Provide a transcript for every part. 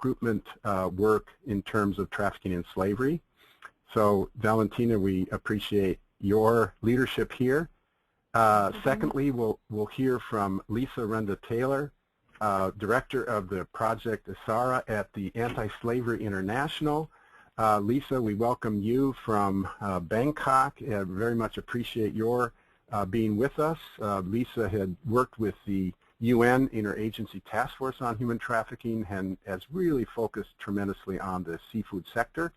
recruitment work in terms of trafficking and slavery. So, Valentina, we appreciate your leadership here. Secondly, we'll hear from Lisa Renda Taylor, Director of the Project Itsura at the Anti-Slavery International. Lisa, we welcome you from Bangkok. Very much appreciate your being with us. Lisa had worked with the UN Interagency Task Force on Human Trafficking and has really focused tremendously on the seafood sector.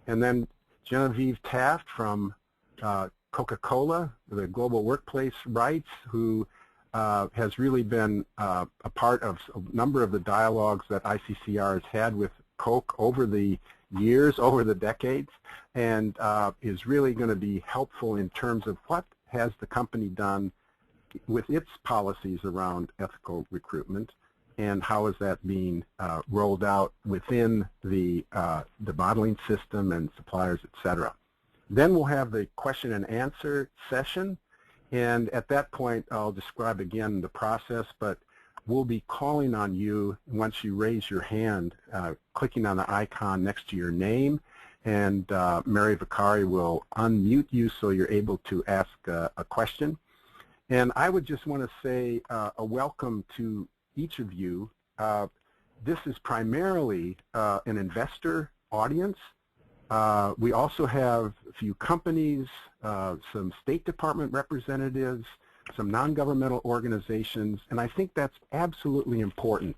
And then Genevieve Taft from Coca-Cola, the Global Workplace Rights, who has really been a part of a number of the dialogues that ICCR has had with Coke over the years, over the decades, and is really going to be helpful in terms of what has the company done with its policies around ethical recruitment, and how is that being rolled out within the modeling system and suppliers, etc. Then we'll have the question and answer session, and at that point I'll describe again the process, but we'll be calling on you once you raise your hand, clicking on the icon next to your name, and Mary Vicari will unmute you so you're able to ask a question. And I would just want to say a welcome to each of you. This is primarily an investor audience. We also have a few companies, some State Department representatives, some non-governmental organizations, and I think that's absolutely important,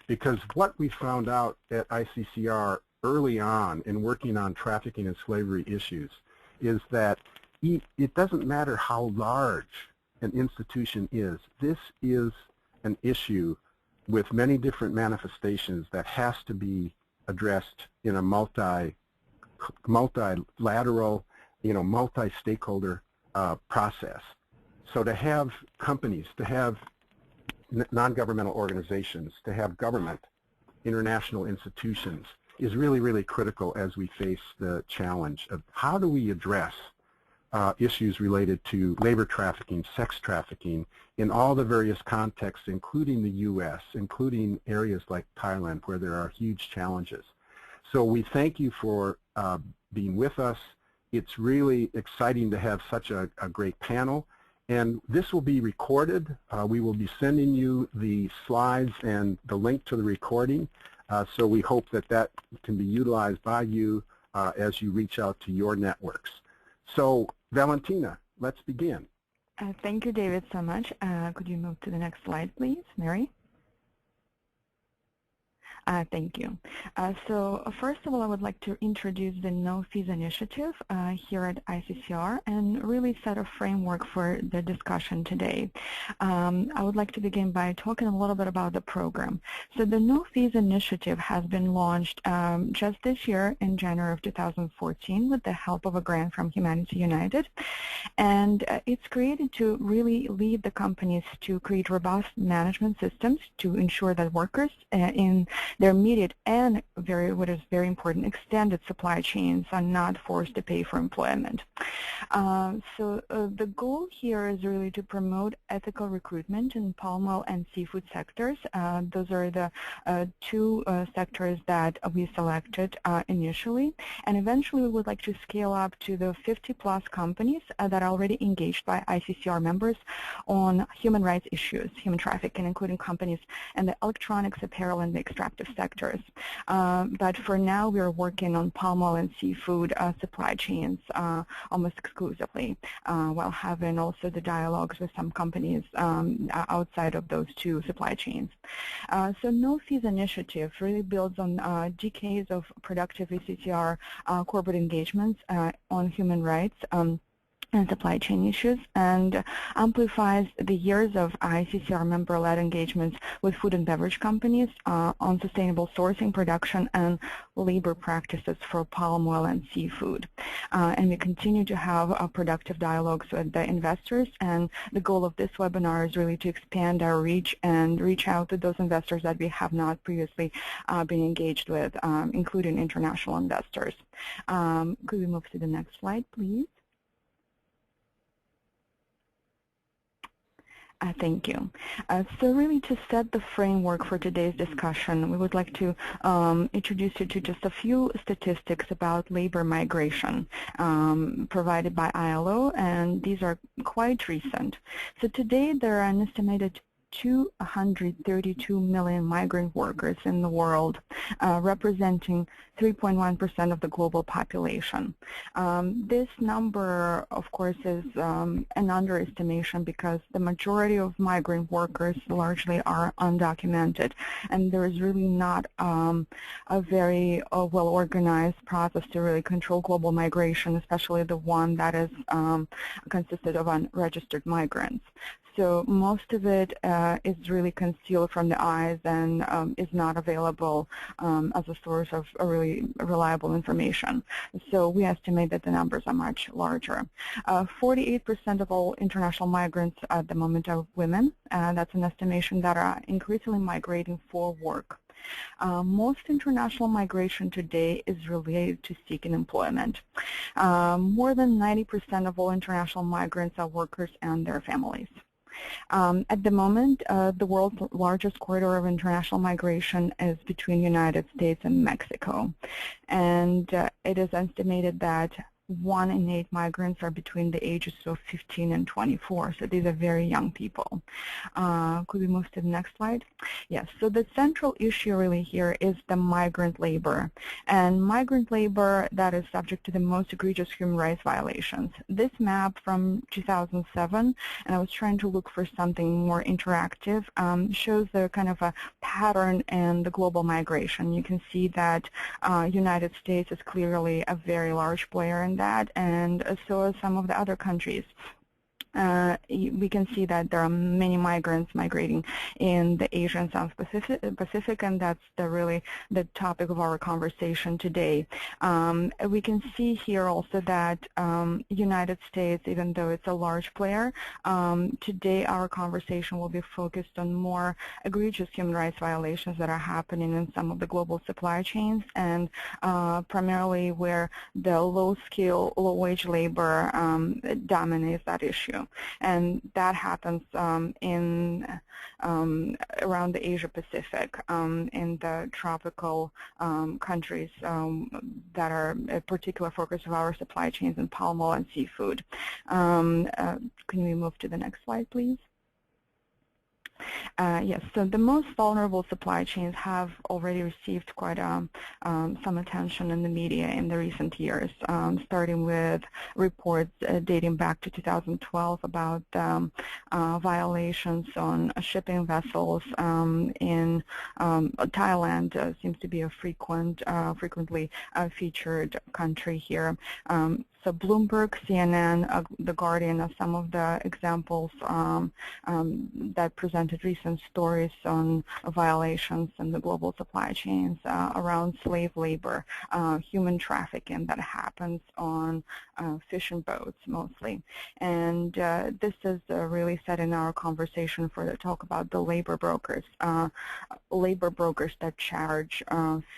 because what we found out at ICCR early on in working on trafficking and slavery issues is that it doesn't matter how large an institution is. This is an issue with many different manifestations that has to be addressed in a multilateral, multi-stakeholder process. So to have companies, to have non-governmental organizations, to have government, international institutions is really, really critical as we face the challenge of how do we address issues related to labor trafficking, sex trafficking in all the various contexts, including the U.S., including areas like Thailand where there are huge challenges. So we thank you for being with us. It's really exciting to have such a great panel. And this will be recorded. We will be sending you the slides and the link to the recording. So we hope that that can be utilized by you as you reach out to your networks. So Valentina, let's begin. Thank you, David, so much. Could you move to the next slide, please, Mary? Thank you. So first of all, I would like to introduce the No Fees Initiative here at ICCR and really set a framework for the discussion today. I would like to begin by talking a little bit about the program. So the No Fees Initiative has been launched just this year in January of 2014 with the help of a grant from Humanity United. And it's created to really lead the companies to create robust management systems to ensure that workers in their immediate and what is very important, extended supply chains are not forced to pay for employment. So the goal here is really to promote ethical recruitment in palm oil and seafood sectors. Those are the two sectors that we selected initially, and eventually we would like to scale up to the 50+ companies that are already engaged by ICCR members on human rights issues, human trafficking, including companies in the electronics, apparel, and the extractive sectors. But for now, we are working on palm oil and seafood supply chains almost exclusively, while having also the dialogues with some companies outside of those two supply chains. So No Fees Initiative really builds on decades of productive ICCR corporate engagements on human rights and supply chain issues, and amplifies the years of ICCR member-led engagements with food and beverage companies on sustainable sourcing, production, and labor practices for palm oil and seafood. And we continue to have productive dialogues with the investors, and the goal of this webinar is really to expand our reach and reach out to those investors that we have not previously been engaged with, including international investors. Could we move to the next slide, please? Thank you. So really to set the framework for today's discussion, we would like to introduce you to just a few statistics about labor migration provided by ILO, and these are quite recent. So today there are an estimated 232 million migrant workers in the world, representing 3.1% of the global population. This number, of course, is an underestimation because the majority of migrant workers largely are undocumented, and there is really not a very well-organized process to really control global migration, especially the one that is consisted of unregistered migrants. So most of it is really concealed from the eyes and is not available as a source of a really reliable information. So we estimate that the numbers are much larger. 48% of all international migrants at the moment are women. That's an estimation that are increasingly migrating for work. Most international migration today is related to seeking employment. More than 90% of all international migrants are workers and their families. At the moment, the world's largest corridor of international migration is between the United States and Mexico. And it is estimated that 1 in 8 migrants are between the ages of 15 and 24, so these are very young people. Could we move to the next slide? Yes, so the central issue really here is the migrant labor. And migrant labor that is subject to the most egregious human rights violations. This map from 2007, and I was trying to look for something more interactive, shows the kind of a pattern in the global migration. You can see that United States is clearly a very large player in that, and so are some of the other countries. We can see that there are many migrants migrating in the Asian South Pacific, and that's really the topic of our conversation today. We can see here also that United States, even though it's a large player, today our conversation will be focused on more egregious human rights violations that are happening in some of the global supply chains, and primarily where the low-skill, low-wage labor dominates that issue. And that happens in around the Asia Pacific, in the tropical countries that are a particular focus of our supply chains in palm oil and seafood. Can we move to the next slide, please? Yes, so the most vulnerable supply chains have already received quite some attention in the media in the recent years, starting with reports dating back to 2012 about violations on shipping vessels in Thailand. Seems to be a frequently featured country here. So Bloomberg, CNN, The Guardian are some of the examples that presented recent stories on violations in the global supply chains around slave labor, human trafficking that happens on fishing boats mostly. And this is really setting our conversation for the talk about the labor brokers that charge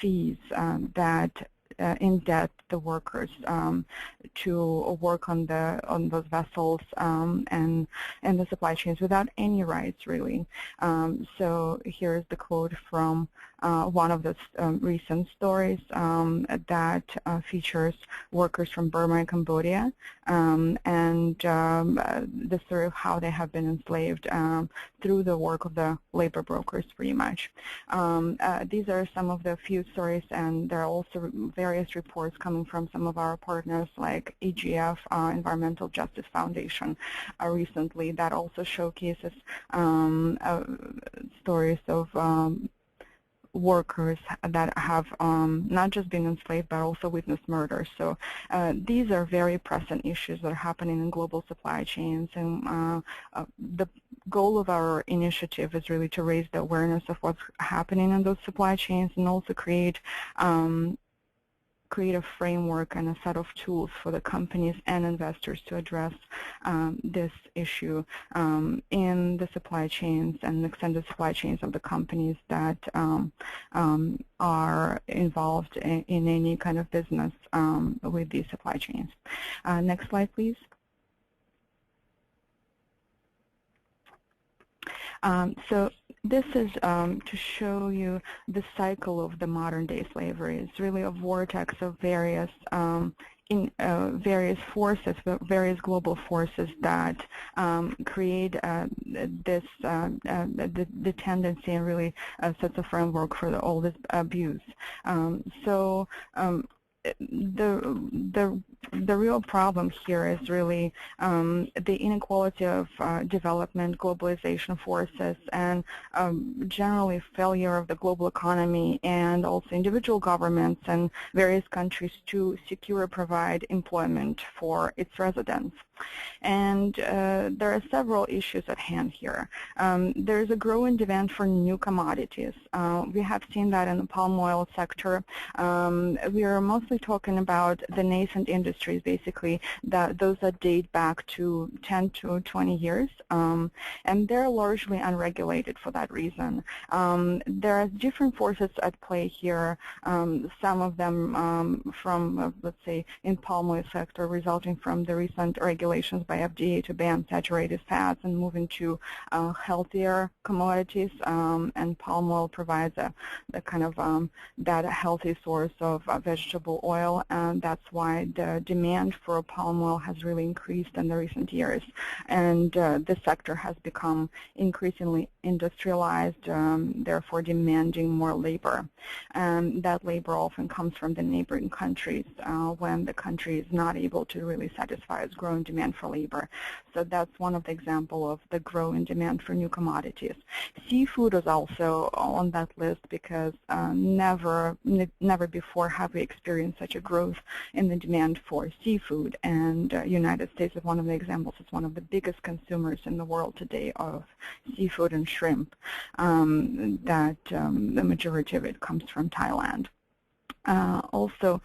fees that indebt the workers to work on those vessels and the supply chains without any rights, really. So here's the quote from one of the recent stories that features workers from Burma and Cambodia, and the story of how they have been enslaved through the work of the labor brokers, pretty much. These are some of the few stories, and there are also various reports coming from some of our partners like EGF, Environmental Justice Foundation, recently, that also showcases stories of workers that have not just been enslaved but also witnessed murder. So these are very present issues that are happening in global supply chains, and the goal of our initiative is really to raise the awareness of what's happening in those supply chains, and also create a framework and a set of tools for the companies and investors to address this issue in the supply chains and extended supply chains of the companies that are involved in any kind of business with these supply chains. Next slide, please. So this is to show you the cycle of the modern-day slavery. It's really a vortex of various various forces, various global forces that create this the tendency and really sets a framework for all this abuse. The real problem here is really the inequality of development, globalization forces, and generally failure of the global economy and also individual governments and various countries to secure provide employment for its residents. And there are several issues at hand here. There is a growing demand for new commodities. We have seen that in the palm oil sector. We are mostly talking about the nascent industries, basically, those that date back to 10 to 20 years, and they're largely unregulated for that reason. There are different forces at play here, some of them from, let's say, in palm oil sector, resulting from the recent regulations by FDA to ban saturated fats and moving to healthier commodities, and palm oil provides a kind of that healthy source of vegetable oil, and that's why the demand for palm oil has really increased in the recent years, and the sector has become increasingly industrialized, therefore demanding more labor, and that labor often comes from the neighboring countries when the country is not able to really satisfy its growing demand for labor. So that's one of the examples of the growing demand for new commodities. Seafood is also on that list because never before have we experienced such a growth in the demand for seafood, and United States is one of the examples. It's one of the biggest consumers in the world today of seafood and shrimp, that the majority of it comes from Thailand. Also,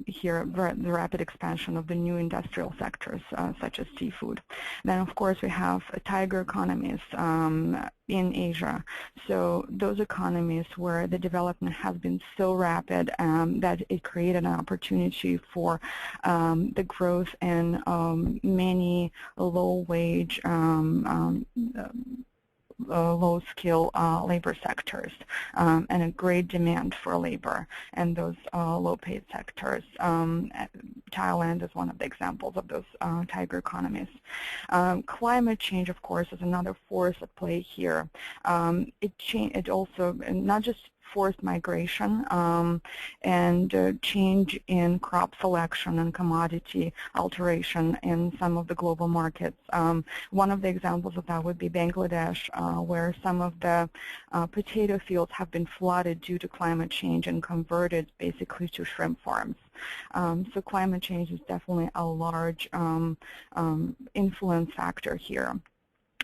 here, the rapid expansion of the new industrial sectors, such as seafood. Then, of course, we have tiger economies in Asia. So those economies where the development has been so rapid that it created an opportunity for the growth in many low-wage, low-skill labor sectors, and a great demand for labor in those low-paid sectors. Thailand is one of the examples of those tiger economies. Climate change, of course, is another force at play here. It also, not just forced migration and change in crop selection and commodity alteration in some of the global markets. One of the examples of that would be Bangladesh, where some of the potato fields have been flooded due to climate change and converted basically to shrimp farms. So climate change is definitely a large influence factor here.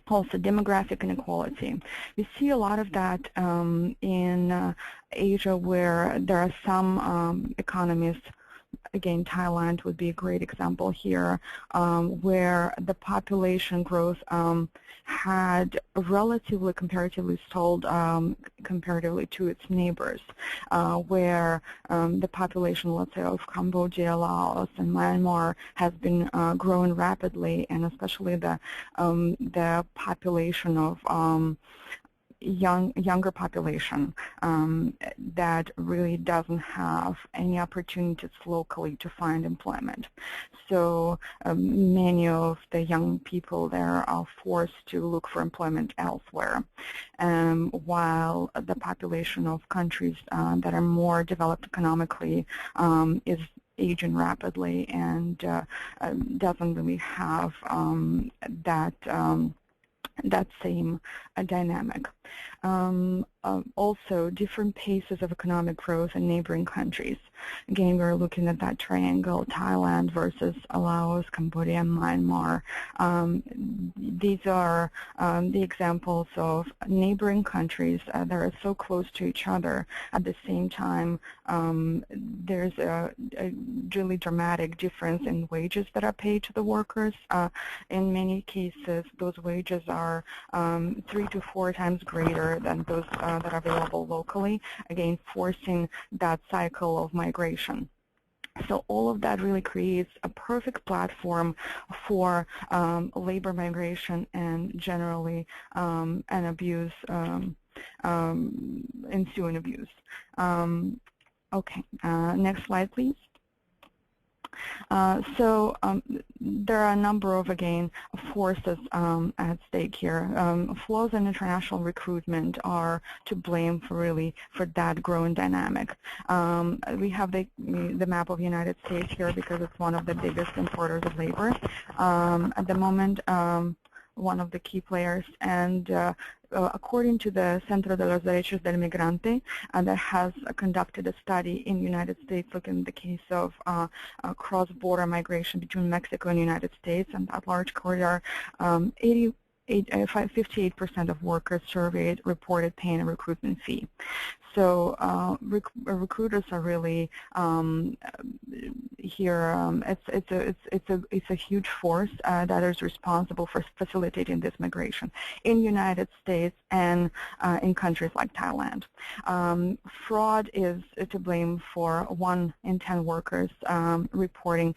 Also, demographic inequality. We see a lot of that in Asia, where there are some economies. Again, Thailand would be a great example here, where the population growth had relatively, comparatively stalled comparatively to its neighbors, where the population, let's say, of Cambodia, Laos, and Myanmar has been growing rapidly, and especially the population of younger population that really doesn't have any opportunities locally to find employment. So many of the young people there are forced to look for employment elsewhere, while the population of countries that are more developed economically is aging rapidly and doesn't really have that same dynamic. Also, different paces of economic growth in neighboring countries. Again, we're looking at that triangle, Thailand versus Laos, Cambodia, and Myanmar. These are the examples of neighboring countries that are so close to each other. At the same time, there's a really dramatic difference in wages that are paid to the workers. In many cases, those wages are 3 to 4 times greater than those that are available locally, again, forcing that cycle of migration. So all of that really creates a perfect platform for labor migration and generally an abuse, ensuing abuse. Okay, next slide, please. There are a number of, again, forces at stake here. Flaws in international recruitment are to blame for that growing dynamic. We have the map of the United States here because it's one of the biggest importers of labor at the moment. One of the key players, and according to the Centro de los Derechos del Migrante, that has conducted a study in the United States looking at the case of cross-border migration between Mexico and the United States and that large corridor, 58% of workers surveyed reported paying a recruitment fee. So recruiters are really here. It's a huge force that is responsible for facilitating this migration in the United States and in countries like Thailand. Fraud is to blame for 1 in 10 workers reporting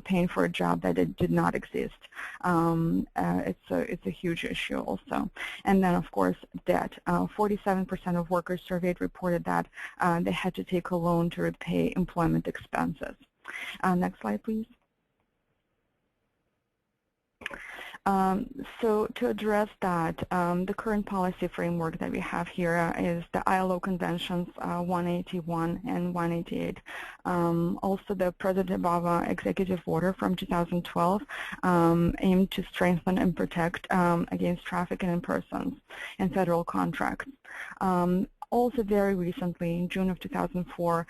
paying for a job that it did not exist. It's a huge issue also. And then, of course, debt. 47% of workers surveyed reported that they had to take a loan to repay employment expenses. Next slide, please. So to address that, the current policy framework that we have here is the ILO Conventions 181 and 188. Also, the President Obama Executive Order from 2012 aimed to strengthen and protect against trafficking in persons and federal contracts. Also, very recently, in June of 2004,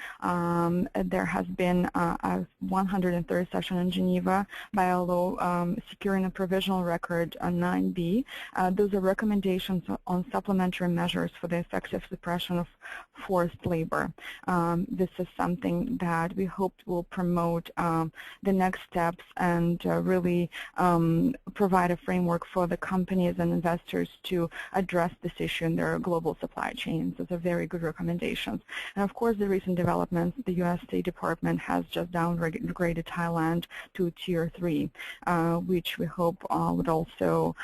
there has been a 103rd session in Geneva by ILO securing a provisional record 9B. Those are recommendations on supplementary measures for the effective suppression of forced labor. This is something that we hope will promote the next steps and really provide a framework for the companies and investors to address this issue in their global supply chains. Those are very good recommendations. And of course, the recent developments, the U.S. State Department has just downgraded Thailand to Tier 3, which we hope would also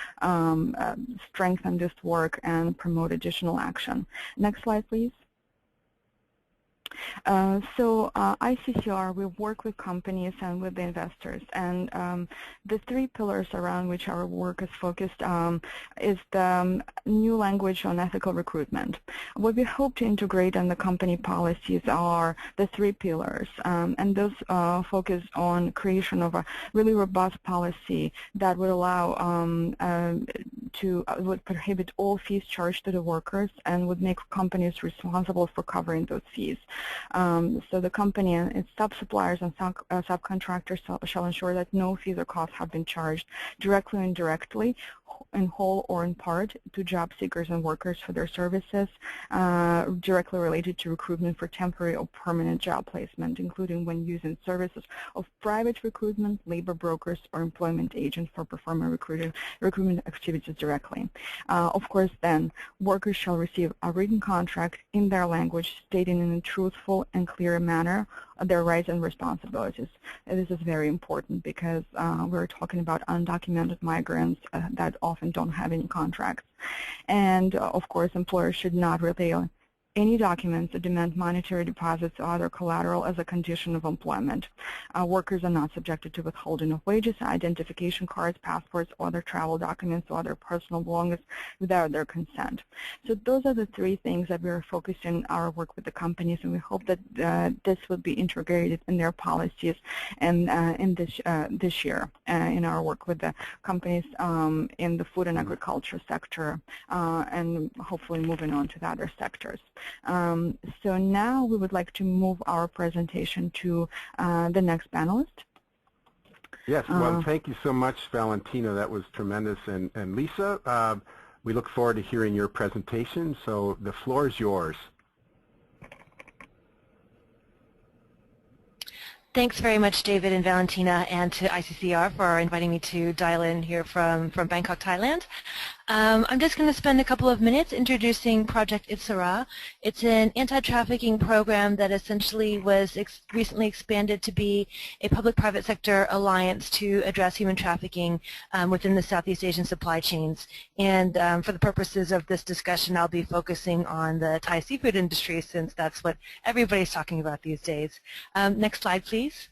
strengthen this work and promote additional action. Next slide, please. ICCR, we work with companies and with the investors, and the 3 pillars around which our work is focused is the new language on ethical recruitment. What we hope to integrate in the company policies are the 3 pillars, and those focus on creation of a really robust policy that would allow would prohibit all fees charged to the workers and would make companies responsible for covering those fees. So the company and its sub-suppliers and subcontractors shall ensure that no fees or costs have been charged directly or indirectly, in whole or in part, to job seekers and workers for their services directly related to recruitment for temporary or permanent job placement, including when using services of private recruitment, labor brokers, or employment agents for performing recruitment activities directly. Of course, then, workers shall receive a written contract in their language stating in a truthful and clear manner their rights and responsibilities. And this is very important because we're talking about undocumented migrants that often don't have any contracts. And of course, employers should not rely on any documents that demand monetary deposits or other collateral as a condition of employment. Workers are not subjected to withholding of wages, identification cards, passports, or other travel documents or other personal belongings without their consent. So those are the 3 things that we are focusing our work with the companies, and we hope that this will be integrated in their policies and in this year in our work with the companies in the food and agriculture sector and hopefully moving on to the other sectors. So now we would like to move our presentation to the next panelist. Yes, well, thank you so much, Valentina. That was tremendous. And Lisa, we look forward to hearing your presentation. So the floor is yours. Thanks very much, David and Valentina, and to ICCR for inviting me to dial in here from Bangkok, Thailand. I'm just going to spend a couple of minutes introducing Project Itsura. It's an anti-trafficking program that essentially was recently expanded to be a public-private sector alliance to address human trafficking within the Southeast Asian supply chains. And for the purposes of this discussion, I'll be focusing on the Thai seafood industry since that's what everybody's talking about these days. Next slide, please.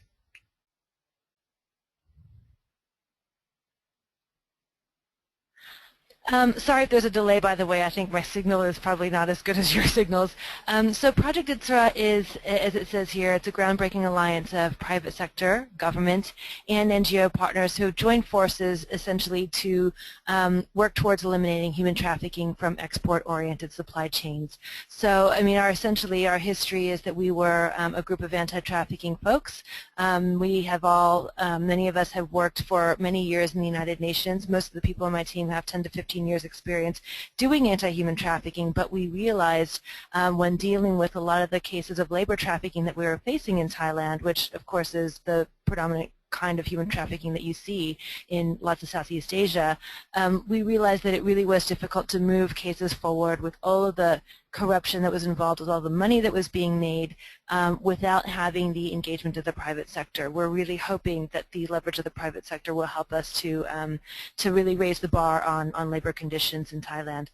Sorry if there's a delay, by the way. I think my signal is probably not as good as your signals. So Project Itsura is, as it says here, it's a groundbreaking alliance of private sector, government, and NGO partners who have joined forces essentially to work towards eliminating human trafficking from export-oriented supply chains. So, I mean, essentially our history is that we were a group of anti-trafficking folks. We have all, many of us have worked for many years in the United Nations. Most of the people on my team have 10 to 15 years experience doing anti-human trafficking, but we realized when dealing with a lot of the cases of labor trafficking that we were facing in Thailand, which of course is the predominant kind of human trafficking that you see in lots of Southeast Asia, we realized that it really was difficult to move cases forward with all of the corruption that was involved, with all the money that was being made, without having the engagement of the private sector. We're really hoping that the leverage of the private sector will help us to really raise the bar on labor conditions in Thailand.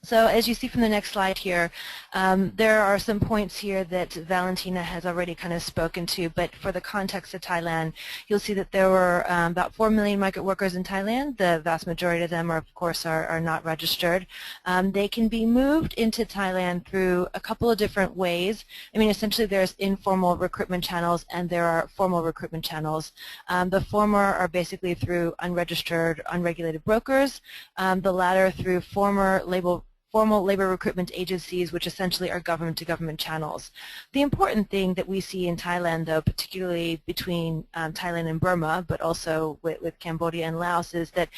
So as you see from the next slide here, there are some points here that Valentina has already kind of spoken to, but for the context of Thailand, you'll see that there were about 4 million migrant workers in Thailand. The vast majority of them, of course, are not registered. They can be moved into Thailand through a couple of different ways. I mean, essentially there's informal recruitment channels and there are formal recruitment channels. The former are basically through unregistered, unregulated brokers. The latter through formal labor recruitment agencies, which essentially are government-to-government channels. The important thing that we see in Thailand, though, particularly between Thailand and Burma, but also with Cambodia and Laos, is that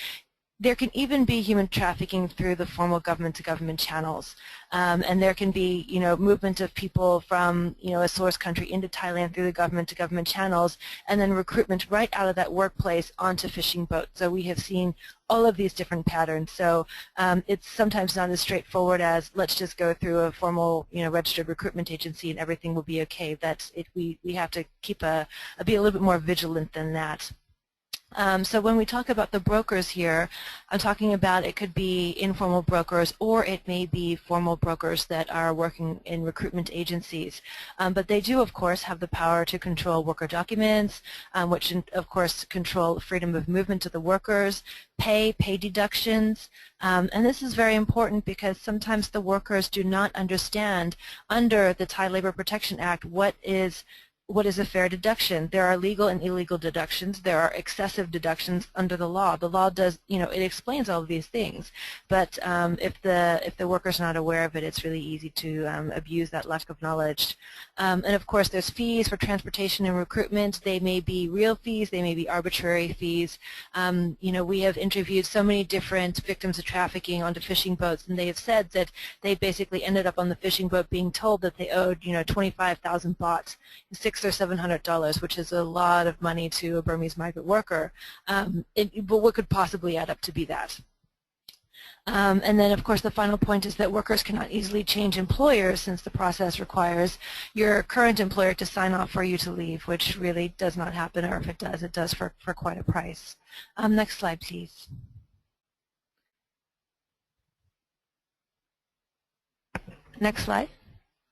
there can even be human trafficking through the formal government-to-government channels. And there can be, movement of people from, a source country into Thailand through the government-to-government channels, and then recruitment right out of that workplace onto fishing boats. So we have seen all of these different patterns. So it's sometimes not as straightforward as let's just go through a formal, registered recruitment agency and everything will be okay. That's it. We have to keep be a little bit more vigilant than that. So when we talk about the brokers here, I'm talking about it could be informal brokers or it may be formal brokers that are working in recruitment agencies. But they do, of course, have the power to control worker documents, which, of course, control freedom of movement to the workers, pay deductions. And this is very important because sometimes the workers do not understand under the Thai Labor Protection Act what is a fair deduction. There are legal and illegal deductions. There are excessive deductions under the law. The law does, it explains all of these things. But if the worker's not aware of it, it's really easy to abuse that lack of knowledge. And of course, there's fees for transportation and recruitment. They may be real fees. They may be arbitrary fees. We have interviewed so many different victims of trafficking onto fishing boats, and they have said that they basically ended up on the fishing boat being told that they owed, 25,000 baht, $600 or $700, which is a lot of money to a Burmese migrant worker. But what could possibly add up to be that? And then, of course, the final point is that workers cannot easily change employers since the process requires your current employer to sign off for you to leave, which really does not happen, or if it does for quite a price. Next slide, please. Next slide.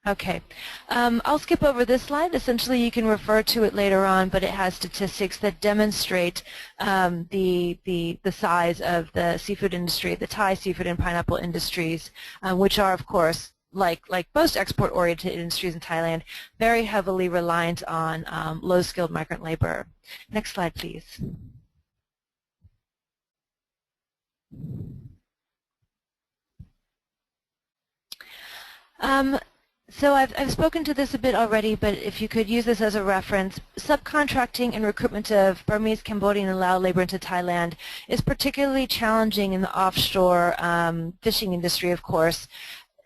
Okay. I'll skip over this slide. Essentially, you can refer to it later on, but it has statistics that demonstrate the size of the seafood industry, the Thai seafood and pineapple industries, which are, of course, like most export-oriented industries in Thailand, very heavily reliant on low-skilled migrant labor. Next slide, please. So I've spoken to this a bit already, but if you could use this as a reference, subcontracting and recruitment of Burmese, Cambodian, and Lao labor into Thailand is particularly challenging in the offshore fishing industry, of course.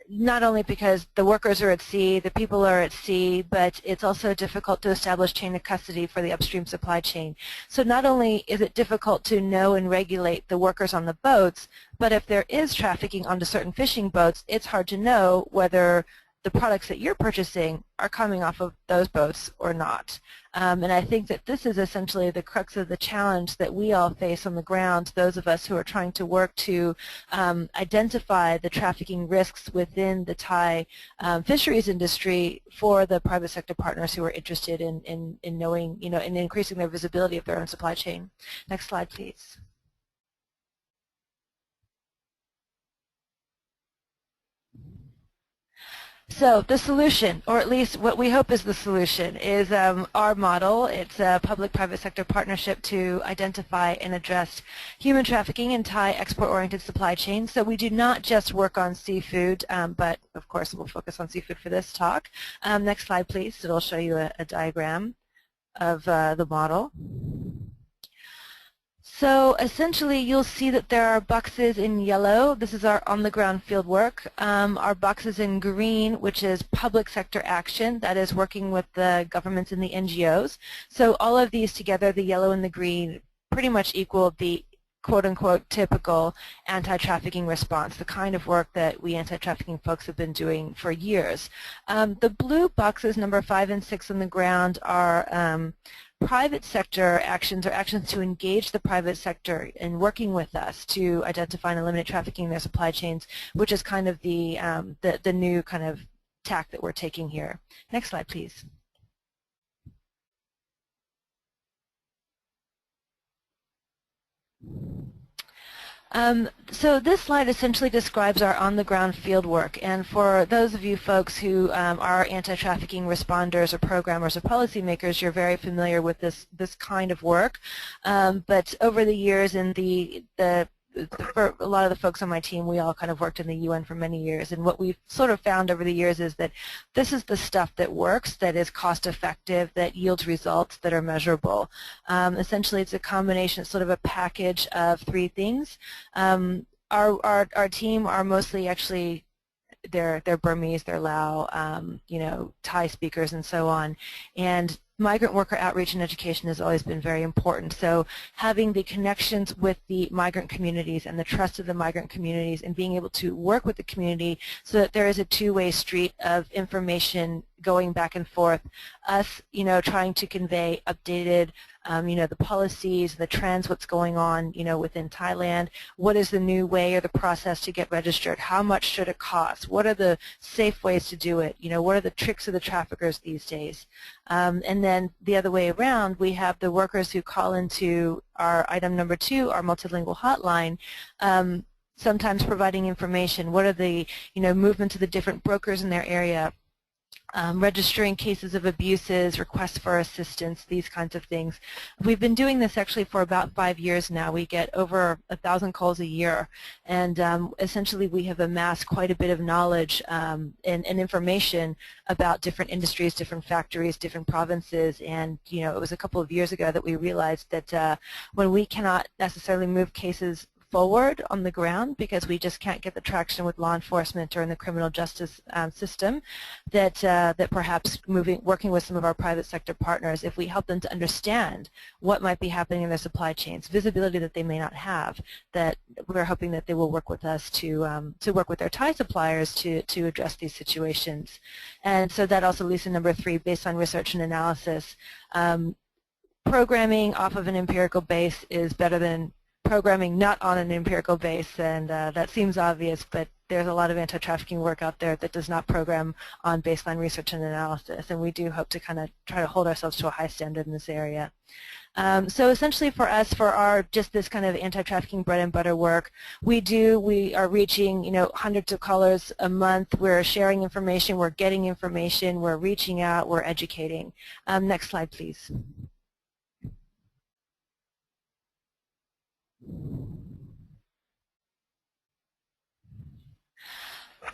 not only because the workers are at sea, the people are at sea, but it's also difficult to establish chain of custody for the upstream supply chain. So not only is it difficult to know and regulate the workers on the boats, but if there is trafficking onto certain fishing boats, it's hard to know whether the products that you're purchasing are coming off of those boats or not. And I think that this is essentially the crux of the challenge that we all face on the ground, those of us who are trying to work to identify the trafficking risks within the Thai fisheries industry for the private sector partners who are interested in knowing, in increasing their visibility of their own supply chain. Next slide, please. So the solution, or at least what we hope is the solution, is our model. It's a public-private sector partnership to identify and address human trafficking in Thai export-oriented supply chains. So we do not just work on seafood, but of course we'll focus on seafood for this talk. Next slide, please. It'll show you a diagram of the model. So essentially, you'll see that there are boxes in yellow. This is our on-the-ground field work. Our boxes in green, which is public sector action, that is working with the governments and the NGOs. So all of these together, the yellow and the green, pretty much equal the quote-unquote typical anti-trafficking response, the kind of work that we anti-trafficking folks have been doing for years. The blue boxes, number 5 and 6 on the ground, are private sector actions, or actions to engage the private sector in working with us to identify and eliminate trafficking in their supply chains, which is kind of the new kind of tack that we're taking here. Next slide, please. So this slide essentially describes our on-the-ground field work, and for those of you folks who are anti-trafficking responders or programmers or policymakers, you're very familiar with this kind of work. But over the years, in for a lot of the folks on my team, we all kind of worked in the UN for many years, and what we've sort of found over the years is that this is the stuff that works, that is cost-effective, that yields results that are measurable. Essentially, it's a combination, it's sort of a package of 3 things. Our team are mostly actually they're Burmese, they're Lao, Thai speakers, and so on, and migrant worker outreach and education has always been very important. So having the connections with the migrant communities and the trust of the migrant communities and being able to work with the community so that there is a two-way street of information going back and forth, us, trying to convey updated, the policies, the trends, what's going on, within Thailand, what is the new way or the process to get registered, how much should it cost, what are the safe ways to do it, what are the tricks of the traffickers these days. And then the other way around, we have the workers who call into our item number 2, our multilingual hotline, sometimes providing information. What are the, movements of the different brokers in their area, registering cases of abuses, requests for assistance, these kinds of things. We've been doing this actually for about 5 years now. We get over 1,000 calls a year, and essentially we have amassed quite a bit of knowledge and information about different industries, different factories, different provinces, and it was a couple of years ago that we realized that when we cannot necessarily move cases forward on the ground because we just can't get the traction with law enforcement or in the criminal justice system, that perhaps working with some of our private sector partners, if we help them to understand what might be happening in their supply chains, visibility that they may not have, that we're hoping that they will work with us to work with their Thai suppliers to address these situations. And so that also leads to number 3, based on research and analysis. Programming off of an empirical base is better than programming not on an empirical base, and that seems obvious, but there's a lot of anti-trafficking work out there that does not program on baseline research and analysis, and we do hope to kind of try to hold ourselves to a high standard in this area. So essentially for us, for our just this kind of anti-trafficking bread and butter work, we are reaching hundreds of callers a month. We're sharing information, we're getting information, we're reaching out, we're educating. Next slide, please.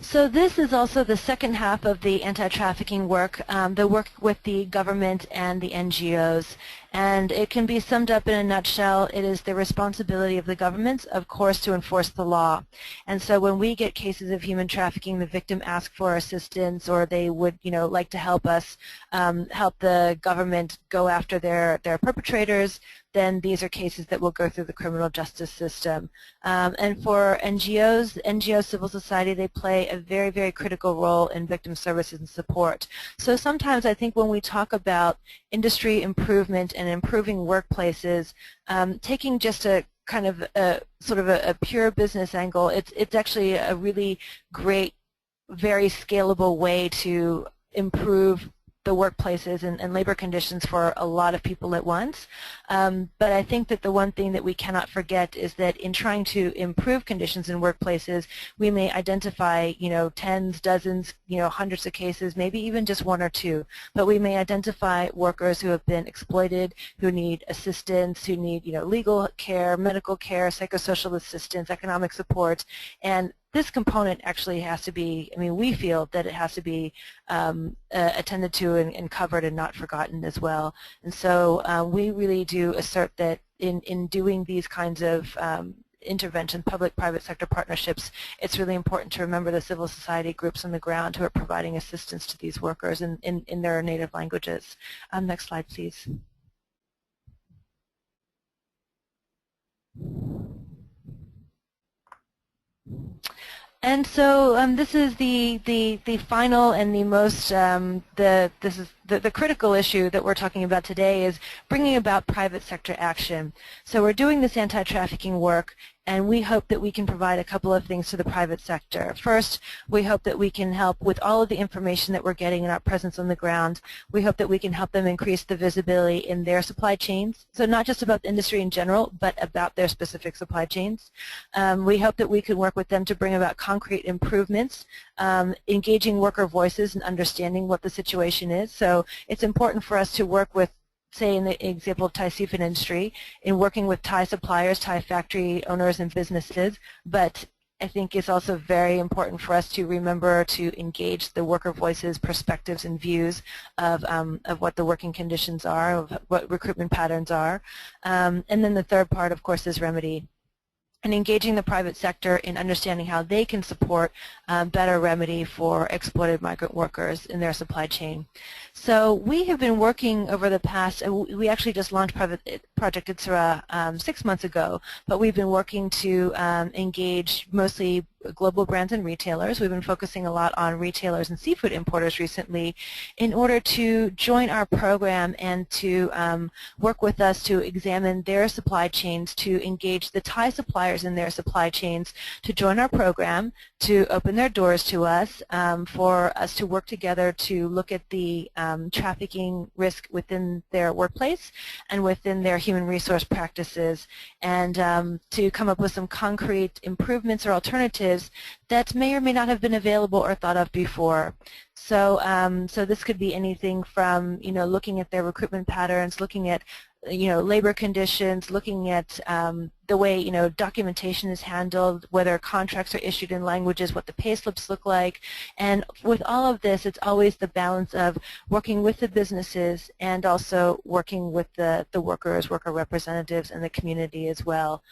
So this is also the second half of the anti-trafficking work, the work with the government and the NGOs. And it can be summed up in a nutshell. It is the responsibility of the governments, of course, to enforce the law. And so when we get cases of human trafficking, the victim asks for assistance, or they would, like to help us help the government go after their perpetrators, then these are cases that will go through the criminal justice system. And for NGOs, civil society, they play a very, very critical role in victim services and support. So sometimes I think when we talk about industry improvement and improving workplaces, taking just a kind of a pure business angle, it's actually a really great, very scalable way to improve the workplaces and labor conditions for a lot of people at once. But I think that the one thing that we cannot forget is that in trying to improve conditions in workplaces, we may identify, tens, dozens, hundreds of cases, maybe even just one or two. But we may identify workers who have been exploited, who need assistance, who need, legal care, medical care, psychosocial assistance, economic support, and this component actually has to be, we feel that it has to be attended to and covered and not forgotten as well. And so we really do assert that in doing these kinds of intervention, public-private sector partnerships, it's really important to remember the civil society groups on the ground who are providing assistance to these workers in their native languages. Next slide, please. And so this is the final and the most this is the critical issue that we're talking about today, is bringing about private sector action. So we're doing this anti-trafficking work, and we hope that we can provide a couple of things to the private sector. First, we hope that we can help with all of the information that we're getting in our presence on the ground. We hope that we can help them increase the visibility in their supply chains, so not just about the industry in general, but about their specific supply chains. We hope that we can work with them to bring about concrete improvements, engaging worker voices and understanding what the situation is. So it's important for us to work with, say in the example of Thai seafood industry, in working with Thai suppliers, Thai factory owners and businesses, but I think it's also very important for us to remember to engage the worker voices, perspectives, and views of what the working conditions are, of what recruitment patterns are. And then the third part, of course, is remedy, and engaging the private sector in understanding how they can support better remedy for exploited migrant workers in their supply chain. So we have been working over the past, we actually just launched Project Itsura 6 months ago, but we've been working to engage mostly global brands and retailers. We've been focusing a lot on retailers and seafood importers recently in order to join our program and to work with us to examine their supply chains, to engage the Thai suppliers in their supply chains to join our program, to open their doors to us, for us to work together to look at the trafficking risk within their workplace and within their human resource practices, and to come up with some concrete improvements or alternatives that may or may not have been available or thought of before. So, so this could be anything from, looking at their recruitment patterns, looking at, labor conditions, looking at the way, documentation is handled, whether contracts are issued in languages, what the pay slips look like. And with all of this, it's always the balance of working with the businesses and also working with the workers, worker representatives, and the community as well.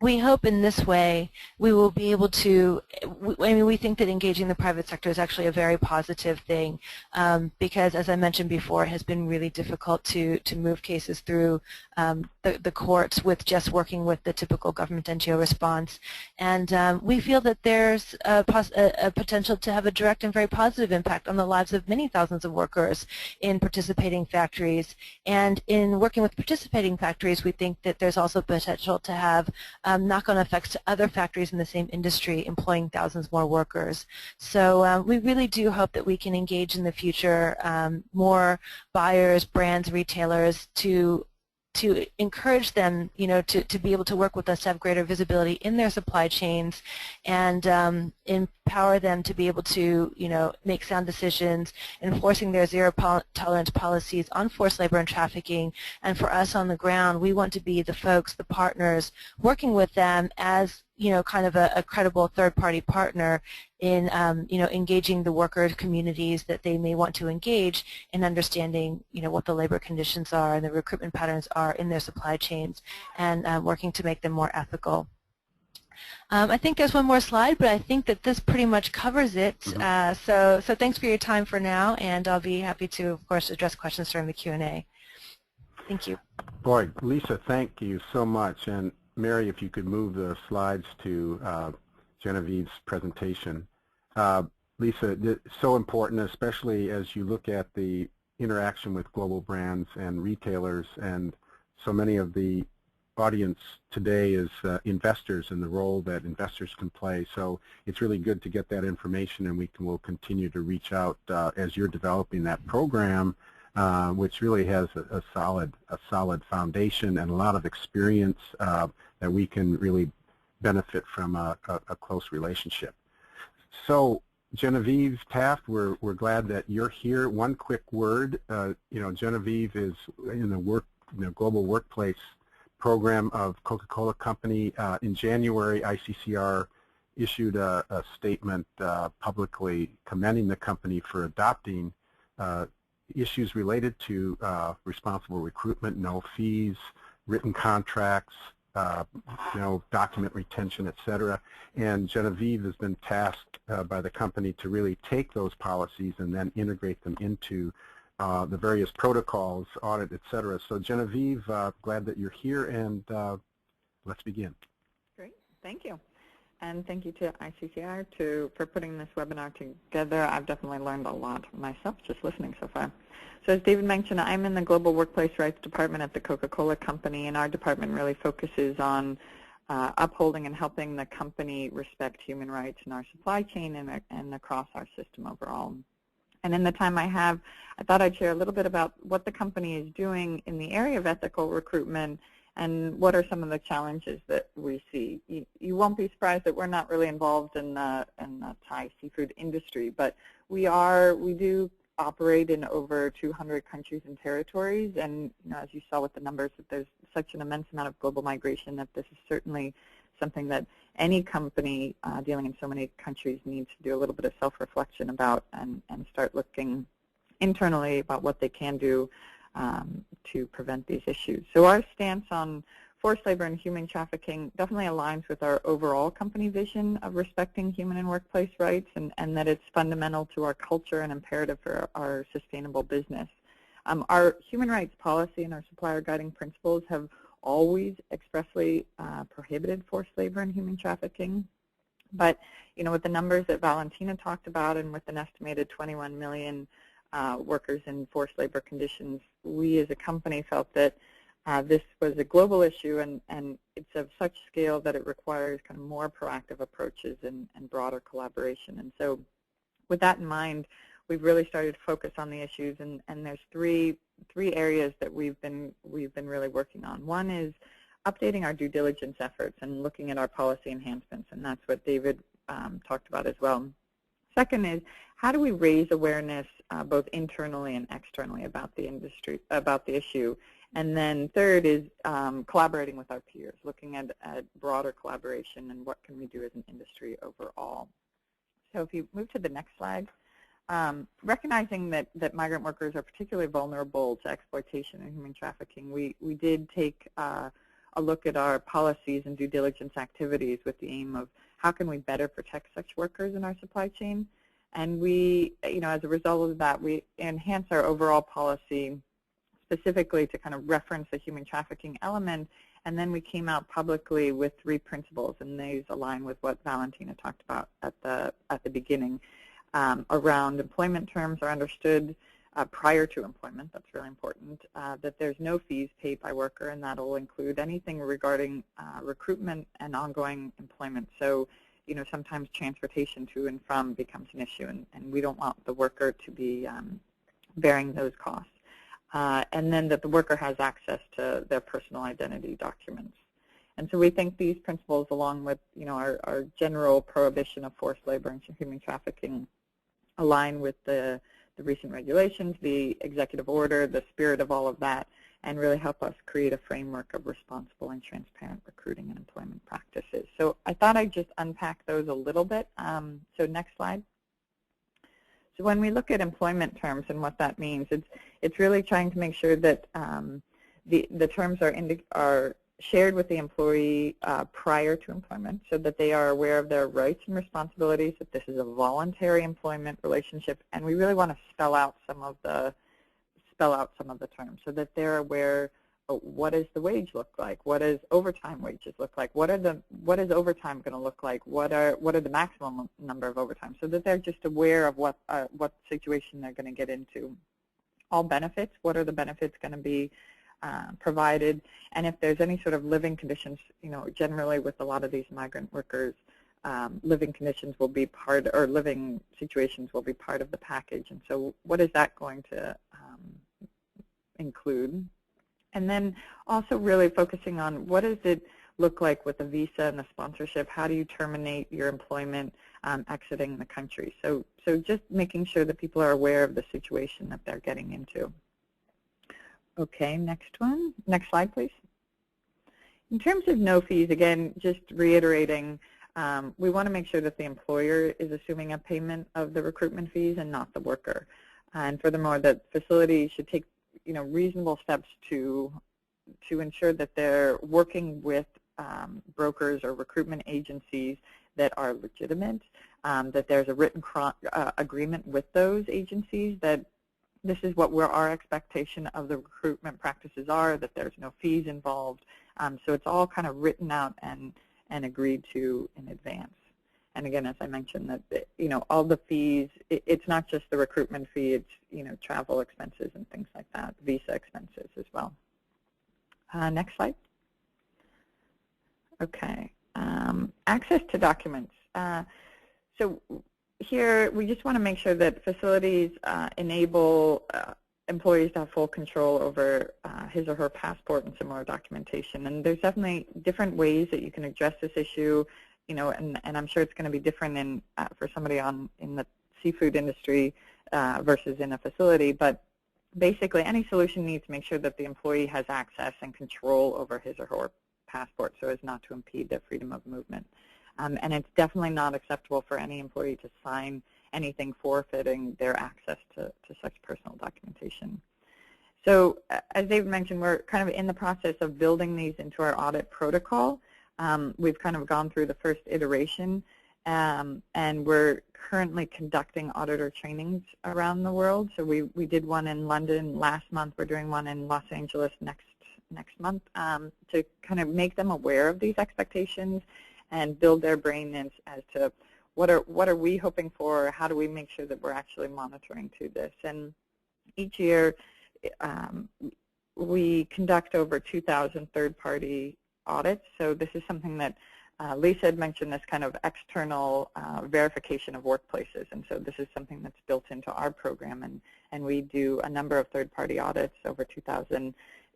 We hope in this way we will be able to, we think that engaging the private sector is actually a very positive thing, because, as I mentioned before, it has been really difficult to move cases through the courts with just working with the typical government NGO response. And we feel that there's a potential to have a direct and very positive impact on the lives of many thousands of workers in participating factories. And in working with participating factories, we think that there's also potential to have knock-on effects to other factories in the same industry, employing thousands more workers. So we really do hope that we can engage in the future more buyers, brands, retailers to encourage them, to be able to work with us to have greater visibility in their supply chains, and empower them to be able to, make sound decisions, enforcing their zero-tolerance policies on forced labor and trafficking. And for us on the ground, we want to be the folks, the partners, working with them as kind of a credible third-party partner in, engaging the worker communities that they may want to engage in understanding, what the labor conditions are and the recruitment patterns are in their supply chains, and working to make them more ethical. I think there's one more slide, but I think that this pretty much covers it. So thanks for your time for now, and I'll be happy to, of course, address questions during the Q&A. Thank you. Boy, Lisa, thank you so much. And Mary, if you could move the slides to Genevieve's presentation. Lisa, it's so important, especially as you look at the interaction with global brands and retailers, and so many of the audience today is investors and the role that investors can play. So it's really good to get that information, and we'll continue to reach out as you're developing that program, which really has a solid foundation and a lot of experience that we can really benefit from a close relationship. So Genevieve Taft, we're glad that you're here. One quick word, Genevieve is in the global workplace program of Coca-Cola Company. In January, ICCR issued a statement publicly commending the company for adopting issues related to responsible recruitment, no fees, written contracts, document retention, etc. And Genevieve has been tasked by the company to really take those policies and then integrate them into the various protocols, audit, etc. So Genevieve, glad that you're here, and let's begin. Great, thank you. And thank you to ICCR for putting this webinar together. I've definitely learned a lot myself just listening so far. So as David mentioned, I'm in the Global Workplace Rights Department at the Coca-Cola Company, and our department really focuses on upholding and helping the company respect human rights in our supply chain and across our system overall. And in the time I have, I thought I'd share a little bit about what the company is doing in the area of ethical recruitment and what are some of the challenges that we see. You won't be surprised that we're not really involved in the Thai seafood industry, but we do operate in over 200 countries and territories, and as you saw with the numbers, that there's such an immense amount of global migration that this is certainly something that any company dealing in so many countries needs to do a little bit of self-reflection about and start looking internally about what they can do to prevent these issues. So our stance on forced labor and human trafficking definitely aligns with our overall company vision of respecting human and workplace rights, and that it's fundamental to our culture and imperative for our sustainable business. Our human rights policy and our supplier guiding principles have always expressly prohibited forced labor and human trafficking. But with the numbers that Valentina talked about, and with an estimated 21 million workers in forced labor conditions, we as a company felt that this was a global issue, and it's of such scale that it requires kind of more proactive approaches and broader collaboration. And so with that in mind, we've really started to focus on the issues, and there's three areas that we've been really working on. One is updating our due diligence efforts and looking at our policy enhancements, and that's what David talked about as well. Second is, how do we raise awareness both internally and externally about the issue? And then third is collaborating with our peers, looking at broader collaboration and what can we do as an industry overall. So if you move to the next slide, recognizing that migrant workers are particularly vulnerable to exploitation and human trafficking, we did take a look at our policies and due diligence activities with the aim of how can we better protect such workers in our supply chain. And we, as a result of that, we enhance our overall policy specifically to kind of reference the human trafficking element, and then we came out publicly with 3 principles, and these align with what Valentina talked about at the beginning. Around employment terms are understood prior to employment. That's really important. That there's no fees paid by worker, and that will include anything regarding recruitment and ongoing employment. So, sometimes transportation to and from becomes an issue, and we don't want the worker to be bearing those costs. And then that the worker has access to their personal identity documents. And so we think these principles, along with our general prohibition of forced labor and human trafficking, align with the recent regulations, the executive order, the spirit of all of that, and really help us create a framework of responsible and transparent recruiting and employment practices. So I thought I'd just unpack those a little bit. So next slide. So when we look at employment terms and what that means, it's really trying to make sure that the terms are shared with the employee prior to employment, so that they are aware of their rights and responsibilities, that this is a voluntary employment relationship, and we really want to spell out some of the terms so that they're aware of what does the wage look like, what does overtime wages look like, what is overtime going to look like, what are the maximum number of overtime, so that they're just aware of what situation they're going to get into. All benefits, what are the benefits going to be provided, and if there's any sort of living conditions, generally with a lot of these migrant workers, living conditions will be living situations will be part of the package. And so what is that going to include? And then also really focusing on what does it look like with the visa and the sponsorship? How do you terminate your employment exiting the country? So just making sure that people are aware of the situation that they're getting into. Okay, next one. Next slide, please. In terms of no fees, again, just reiterating, we want to make sure that the employer is assuming a payment of the recruitment fees and not the worker. And furthermore, that facilities should take reasonable steps to ensure that they're working with brokers or recruitment agencies that are legitimate, that there's a written agreement with those agencies that this is what our expectation of the recruitment practices are, that there's no fees involved. So it's all kind of written out and agreed to in advance. And again, as I mentioned, that all the fees, it's not just the recruitment fee, it's travel expenses and things like that, visa expenses as well. Next slide. Okay, access to documents. So here, we just want to make sure that facilities enable employees to have full control over his or her passport and similar documentation. And there's definitely different ways that you can address this issue, and I'm sure it's going to be different for somebody in the seafood industry versus in a facility. But basically, any solution needs to make sure that the employee has access and control over his or her passport so as not to impede their freedom of movement. And it's definitely not acceptable for any employee to sign anything forfeiting their access to such personal documentation. So as David mentioned, we're kind of in the process of building these into our audit protocol. We've kind of gone through the first iteration, and we're currently conducting auditor trainings around the world. So we did one in London last month. We're doing one in Los Angeles next month to kind of make them aware of these expectations and build their brain in as to what are we hoping for, how do we make sure that we're actually monitoring to this. And each year we conduct over 2,000 third-party audits. So this is something that Lisa had mentioned, this kind of external verification of workplaces. And so this is something that's built into our program. And we do a number of third-party audits, over 2,000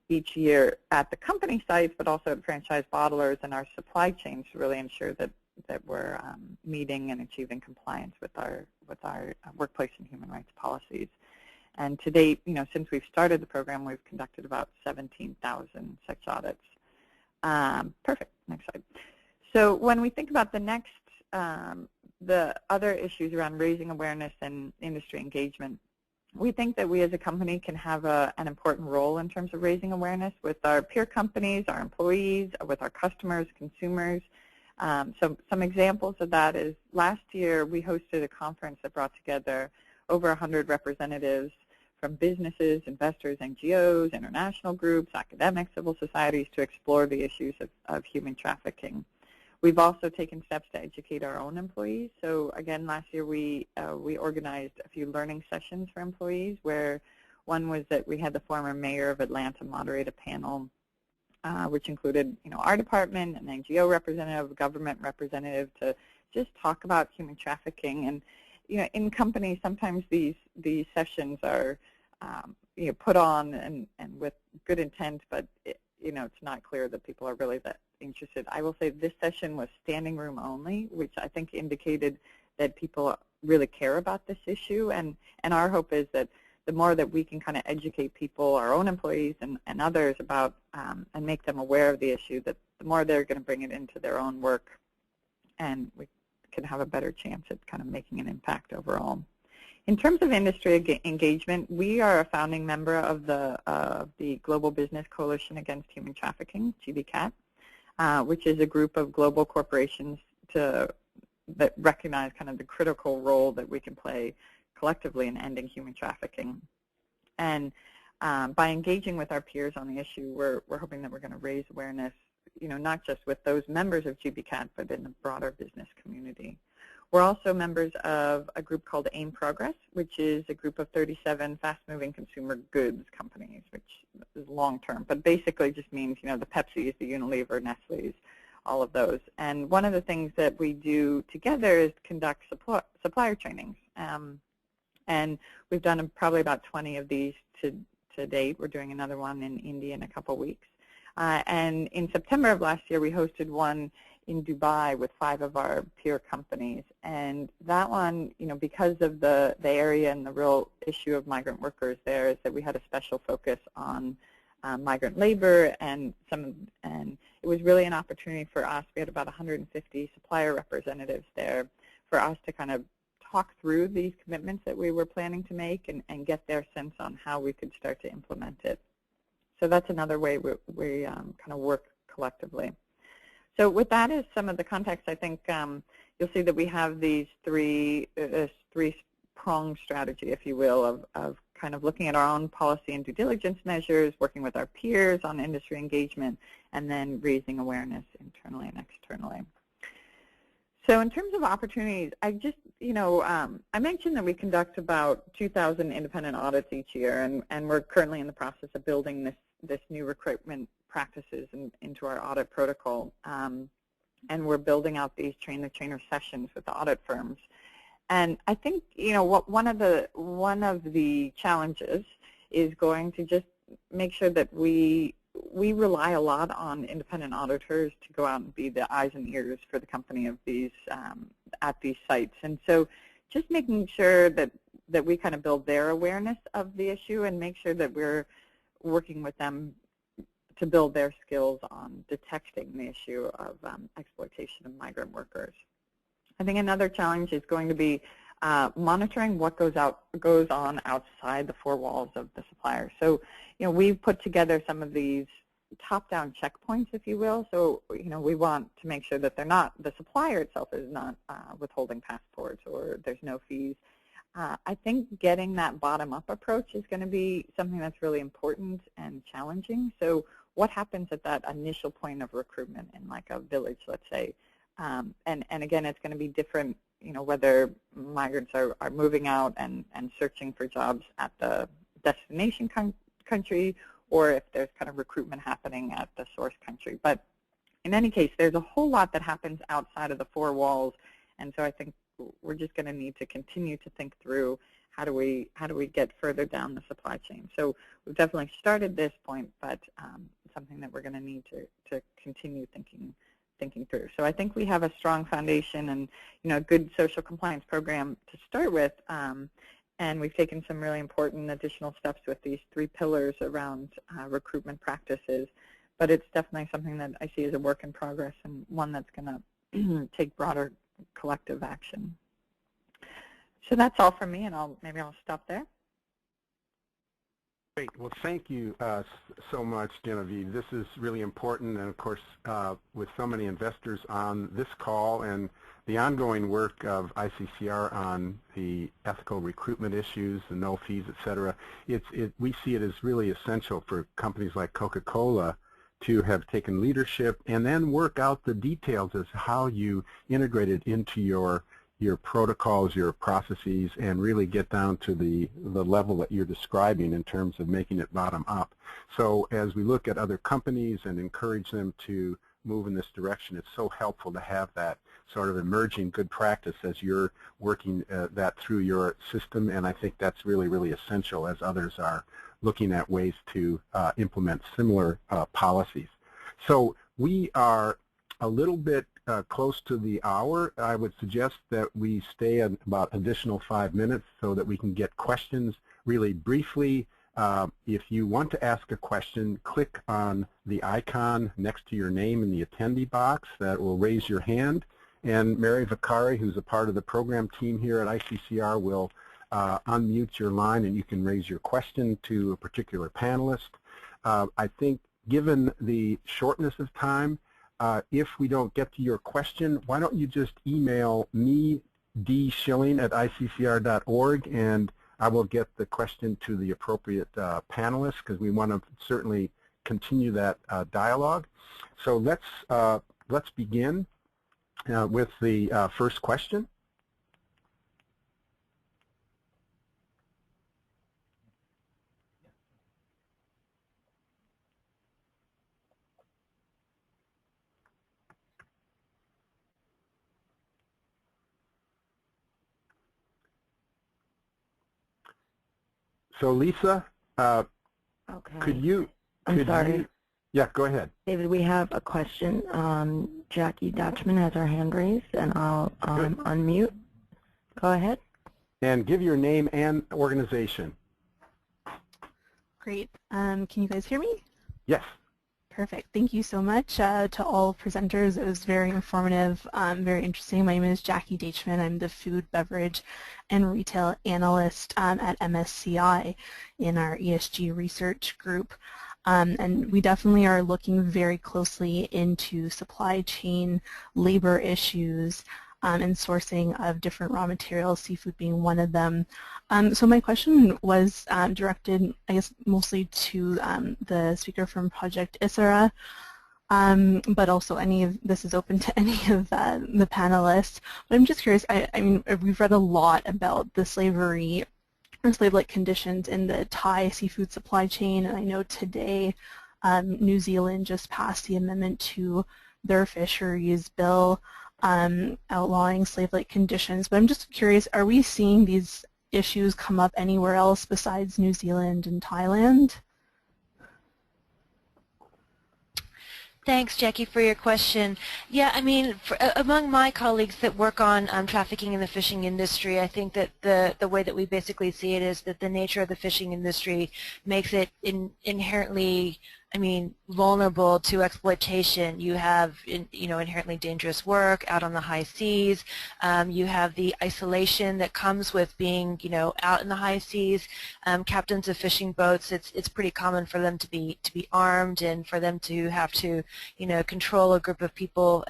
each year at the company sites, but also at franchise bottlers and our supply chains to really ensure that we're meeting and achieving compliance with our workplace and human rights policies. And to date, since we've started the program, we've conducted about 17,000 such audits. Perfect. Next slide. So when we think about the other issues around raising awareness and industry engagement, we think that we as a company can have an important role in terms of raising awareness with our peer companies, our employees, with our customers, consumers. Some examples of that is last year we hosted a conference that brought together over 100 representatives from businesses, investors, NGOs, international groups, academics, civil societies to explore the issues of human trafficking. We've also taken steps to educate our own employees. So again, last year we organized a few learning sessions for employees, where one was that we had the former mayor of Atlanta moderate a panel, which included our department, an NGO representative, a government representative, to just talk about human trafficking. And in companies, sometimes these sessions are put on and with good intent, but it's not clear that people are really that interested. I will say this session was standing room only, which I think indicated that people really care about this issue, and our hope is that the more that we can kind of educate people, our own employees and others about and make them aware of the issue, that the more they're going to bring it into their own work, and we can have a better chance at kind of making an impact overall. In terms of industry engagement, we are a founding member of the Global Business Coalition Against Human Trafficking, GBCAT, which is a group of global corporations that recognize kind of the critical role that we can play collectively in ending human trafficking. And by engaging with our peers on the issue, we're hoping that we're going to raise awareness, not just with those members of GBCAT, but in the broader business community. We're also members of a group called AIM Progress, which is a group of 37 fast-moving consumer goods companies, which is long-term, but basically just means, the Pepsis, the Unilever, Nestle's, all of those. And one of the things that we do together is conduct supplier trainings. And we've done probably about 20 of these to date. We're doing another one in India in a couple weeks. And in September of last year, we hosted one in Dubai with 5 of our peer companies. And that one, because of the area and the real issue of migrant workers there, is that we had a special focus on migrant labor, and it was really an opportunity for us. We had about 150 supplier representatives there for us to kind of talk through these commitments that we were planning to make and get their sense on how we could start to implement it. So that's another way we kind of work collectively. So with that as some of the context, I think you'll see that we have these three-pronged strategy, if you will, of kind of looking at our own policy and due diligence measures, working with our peers on industry engagement, and then raising awareness internally and externally. So in terms of opportunities, I just, I mentioned that we conduct about 2,000 independent audits each year, and we're currently in the process of building this new recruitment practices into our audit protocol. And we're building out these train-the-trainer sessions with the audit firms. And I think, one of the challenges is going to just make sure that we rely a lot on independent auditors to go out and be the eyes and ears for the company of these at these sites. And so just making sure that we kind of build their awareness of the issue and make sure that we're working with them to build their skills on detecting the issue of exploitation of migrant workers. I think another challenge is going to be monitoring what goes on outside the 4 walls of the supplier. So, we've put together some of these top-down checkpoints, if you will. So, we want to make sure that the supplier itself is not withholding passports or there's no fees. I think getting that bottom-up approach is going to be something that's really important and challenging. So what happens at that initial point of recruitment in like a village, let's say? And again, it's going to be different, whether migrants are moving out and searching for jobs at the destination country, or if there's kind of recruitment happening at the source country. But in any case, there's a whole lot that happens outside of the 4 walls, and so I think we're just going to need to continue to think through how do we get further down the supply chain. So we've definitely started this point, but something that we're going to need to continue thinking through. So I think we have a strong foundation and a good social compliance program to start with, and we've taken some really important additional steps with these 3 pillars around recruitment practices. But it's definitely something that I see as a work in progress and one that's going to take broader collective action. So that's all from me, and maybe I'll stop there. Great. Well, thank you so much, Genevieve. This is really important, and of course, with so many investors on this call and the ongoing work of ICCR on the ethical recruitment issues, the no fees, et cetera, we see it as really essential for companies like Coca-Cola to have taken leadership and then work out the details as to how you integrate it into your protocols, your processes, and really get down to the level that you're describing in terms of making it bottom up. So as we look at other companies and encourage them to move in this direction, it's so helpful to have that sort of emerging good practice as you're working that through your system, and I think that's really, really essential as others are looking at ways to implement similar policies. So we are a little bit close to the hour. I would suggest that we stay at about additional 5 minutes so that we can get questions really briefly, if you want to ask a question, click on the icon next to your name in the attendee box. That will raise your hand. And Mary Vicari, who's a part of the program team here at ICCR, will unmute your line and you can raise your question to a particular panelist. I think given the shortness of time, if we don't get to your question, why don't you just email me, dschilling@iccr.org, and I will get the question to the appropriate panelists, because we want to certainly continue that dialogue. So let's begin with the first question. So Lisa, Okay. could you? I'm sorry. Yeah, go ahead. David, we have a question. Jackie Dutchman has her hand raised, and I'll unmute. Go ahead. And give your name and organization. Great. Can you guys hear me? Yes. Perfect. Thank you so much to all presenters. It was very informative, very interesting. My name is Jackie Dutchman. I'm the food, beverage, and retail analyst at MSCI in our ESG research group. And we definitely are looking very closely into supply chain labor issues and sourcing of different raw materials, seafood being one of them. So my question was directed, I guess, mostly to the speaker from Project Itsura, but also this is open to any of the panelists. But I'm just curious, I mean, we've read a lot about the slavery or slave-like conditions in the Thai seafood supply chain, and I know today New Zealand just passed the amendment to their fisheries bill outlawing slave-like conditions. But I'm just curious, are we seeing these issues come up anywhere else besides New Zealand and Thailand? Thanks, Jackie, for your question. Yeah, I mean, among my colleagues that work on trafficking in the fishing industry, I think that the way that we basically see it is that the nature of the fishing industry makes it inherently, I mean, vulnerable to exploitation. You have, inherently dangerous work out on the high seas. You have the isolation that comes with being, out in the high seas. Captains of fishing boats, it's pretty common for them to be armed and for them to have to, control a group of people,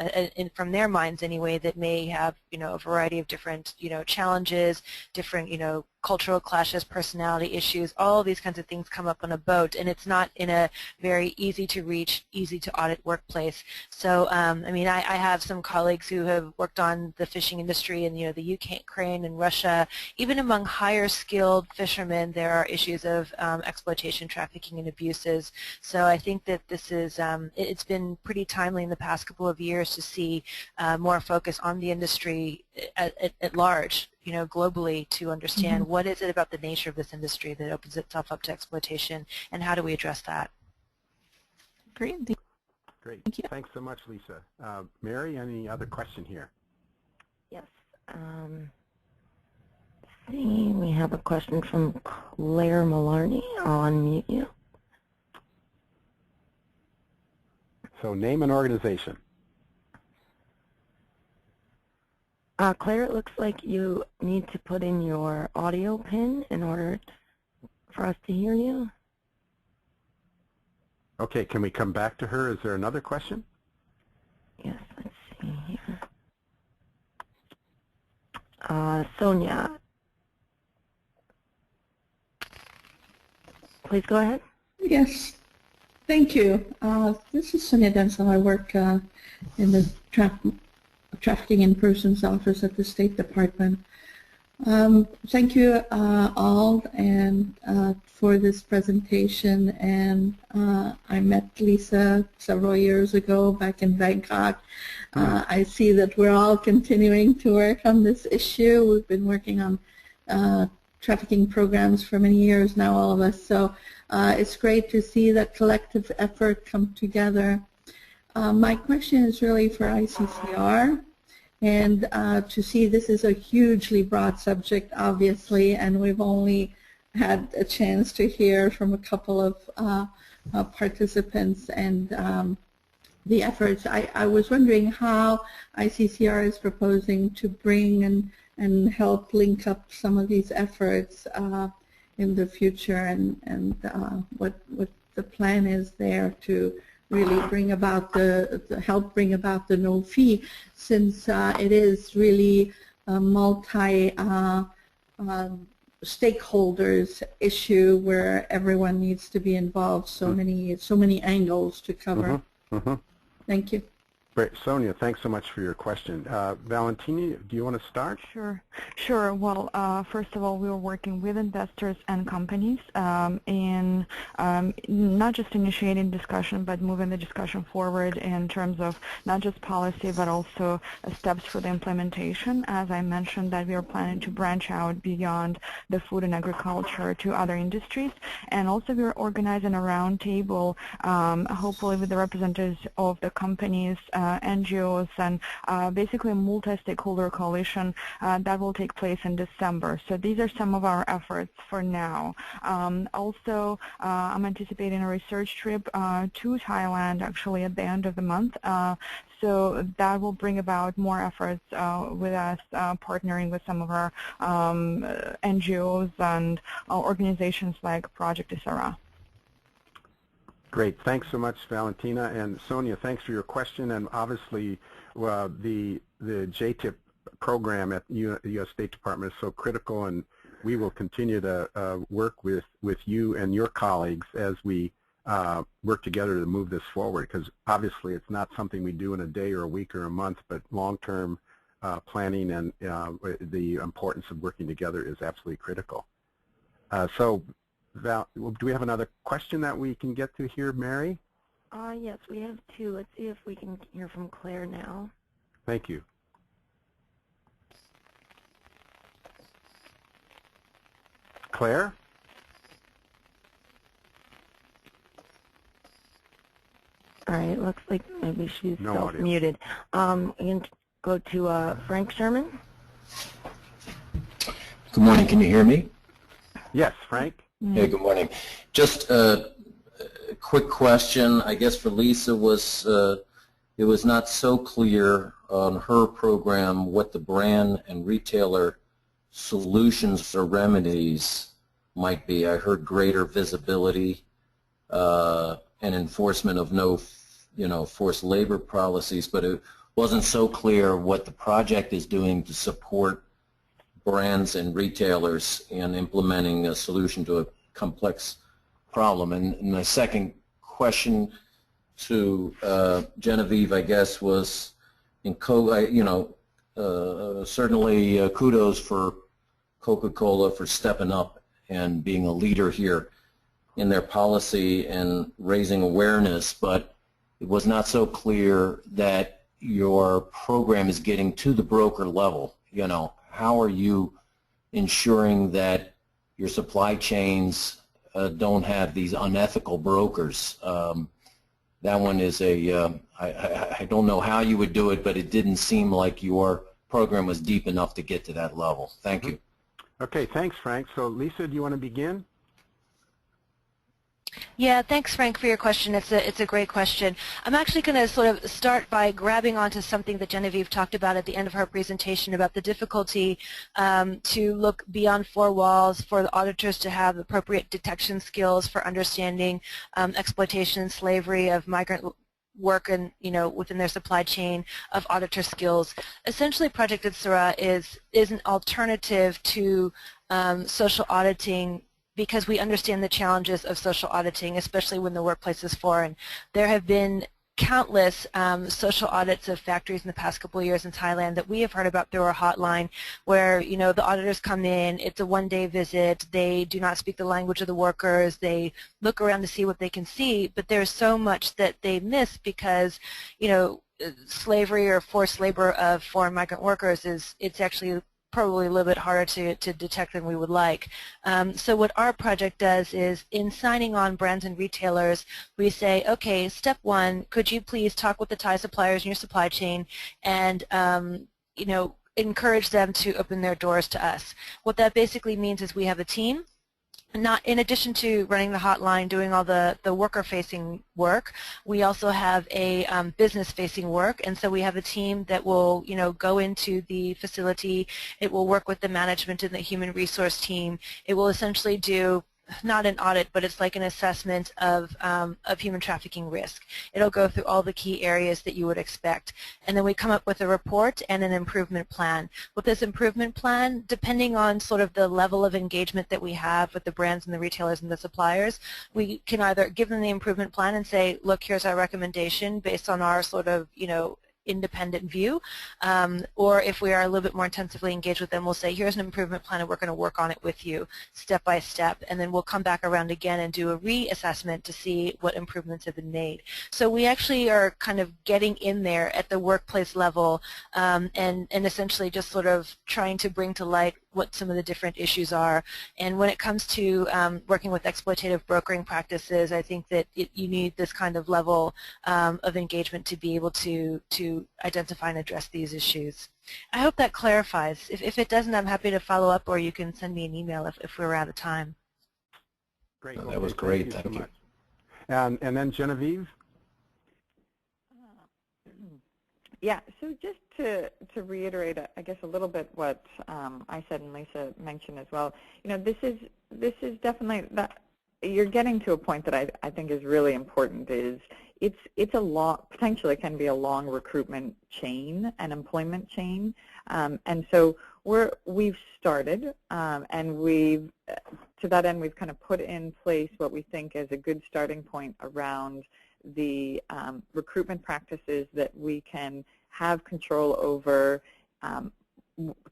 from their minds anyway, that may have, a variety of different, challenges, different, cultural clashes, personality issues, all these kinds of things come up on a boat, and it's not in a very easy to reach, easy to audit workplace. So, I mean, I have some colleagues who have worked on the fishing industry in, the Ukraine and Russia. Even among higher skilled fishermen, there are issues of exploitation, trafficking, and abuses. So I think that this is, it's been pretty timely in the past couple of years to see more focus on the industry at large, globally, to understand what is it about the nature of this industry that opens itself up to exploitation, and how do we address that? Great. Great. Thank you. Thanks so much, Lisa. Mary, any other question here? Yes. See, we have a question from Claire Maloney. I'll unmute you. So name and organization. Claire, it looks like you need to put in your audio pin in order for us to hear you. Okay, can we come back to her? Is there another question? Yes, let's see here. Sonia, please go ahead. Yes, thank you. This is Sonia Denzel. I work in the Trafficking in Persons Office at the State Department. Thank you all and for this presentation. And I met Lisa several years ago back in Bangkok. I see that we're all continuing to work on this issue. We've been working on trafficking programs for many years now, all of us. So it's great to see that collective effort come together. My question is really for ICCR. And to see this is a hugely broad subject, obviously, and we've only had a chance to hear from a couple of participants and the efforts. I was wondering how ICCR is proposing to bring and help link up some of these efforts in the future, and what the plan is there to really bring about help bring about the no fee, since it is really a multi stakeholders issue where everyone needs to be involved. So many angles to cover. Thank you. Great. Sonia, thanks so much for your question. Valentina, do you want to start? Sure. Well, first of all, we are working with investors and companies in not just initiating discussion, but moving the discussion forward in terms of not just policy, but also steps for the implementation. As I mentioned, that we are planning to branch out beyond the food and agriculture to other industries. And also we are organizing a roundtable, hopefully with the representatives of the companies, NGOs, and basically a multi-stakeholder coalition that will take place in December. So these are some of our efforts for now. Also, I'm anticipating a research trip to Thailand actually at the end of the month. So that will bring about more efforts with us partnering with some of our NGOs and organizations like Project Itsura. Great. Thanks so much, Valentina. And Sonia, thanks for your question. And obviously, the JTIP program at the U.S. State Department is so critical, and we will continue to work with you and your colleagues as we work together to move this forward, because obviously it's not something we do in a day or a week or a month, but long-term planning and the importance of working together is absolutely critical. So Val, do we have another question that we can get to here, Mary? Yes, we have two. Let's see if we can hear from Claire now. Thank you. Claire? All right, looks like maybe she's No self-muted. We can go to Frank Sherman. Good morning. Can you hear me? Yes, Frank? Hey, good morning. Just a quick question, I guess, for Lisa. It was not so clear on her program what the brand and retailer solutions or remedies might be. I heard greater visibility and enforcement of no, forced labor policies, but it wasn't so clear what the project is doing to support brands and retailers in implementing a solution to a complex problem. And my second question to Genevieve, I guess, was certainly kudos for Coca-Cola for stepping up and being a leader here in their policy and raising awareness, but it was not so clear that your program is getting to the broker level. How are you ensuring that your supply chains don't have these unethical brokers? That one is I don't know how you would do it, but it didn't seem like your program was deep enough to get to that level. Thank you. Okay, thanks, Frank. So Lisa, do you want to begin? Yeah, thanks, Frank, for your question. It's a great question. I'm actually going to sort of start by grabbing onto something that Genevieve talked about at the end of her presentation about the difficulty to look beyond four walls for the auditors to have appropriate detection skills for understanding exploitation and slavery of migrant work and within their supply chain, of auditor skills. Essentially, Project Itsura is an alternative to social auditing, because we understand the challenges of social auditing, especially when the workplace is foreign. There have been countless social audits of factories in the past couple of years in Thailand that we have heard about through our hotline, where the auditors come in, it's a one-day visit, they do not speak the language of the workers, they look around to see what they can see, but there's so much that they miss because slavery or forced labor of foreign migrant workers it's actually probably a little bit harder to detect than we would like. So what our project does is, in signing on brands and retailers, we say, okay, step one, could you please talk with the Thai suppliers in your supply chain and encourage them to open their doors to us. What that basically means is we have a team not in addition to running the hotline, doing all the worker-facing work, we also have a business-facing work, and so we have a team that will, go into the facility. It will work with the management and the human resource team. It will essentially do not an audit, but it's like an assessment of human trafficking risk. It'll go through all the key areas that you would expect. And then we come up with a report and an improvement plan. With this improvement plan, depending on sort of the level of engagement that we have with the brands and the retailers and the suppliers, we can either give them the improvement plan and say, look, here's our recommendation based on our sort of, independent view, or if we are a little bit more intensively engaged with them, we'll say, here's an improvement plan and we're going to work on it with you step by step, and then we'll come back around again and do a reassessment to see what improvements have been made. So we actually are kind of getting in there at the workplace level and essentially just sort of trying to bring to light what some of the different issues are. And when it comes to working with exploitative brokering practices, I think that you need this kind of level of engagement to be able to identify and address these issues. I hope that clarifies. If it doesn't, I'm happy to follow up, or you can send me an email if we're out of time. Great. That was great. Thank you. And then Genevieve? Yeah, so just to reiterate, I guess, a little bit what I said and Lisa mentioned as well, this is definitely that you're getting to a point that I think is really important. Is it's a long, potentially can be a long recruitment chain and employment chain, and so we've started, and we've to that end we've kind of put in place what we think is a good starting point around the recruitment practices that we can have control over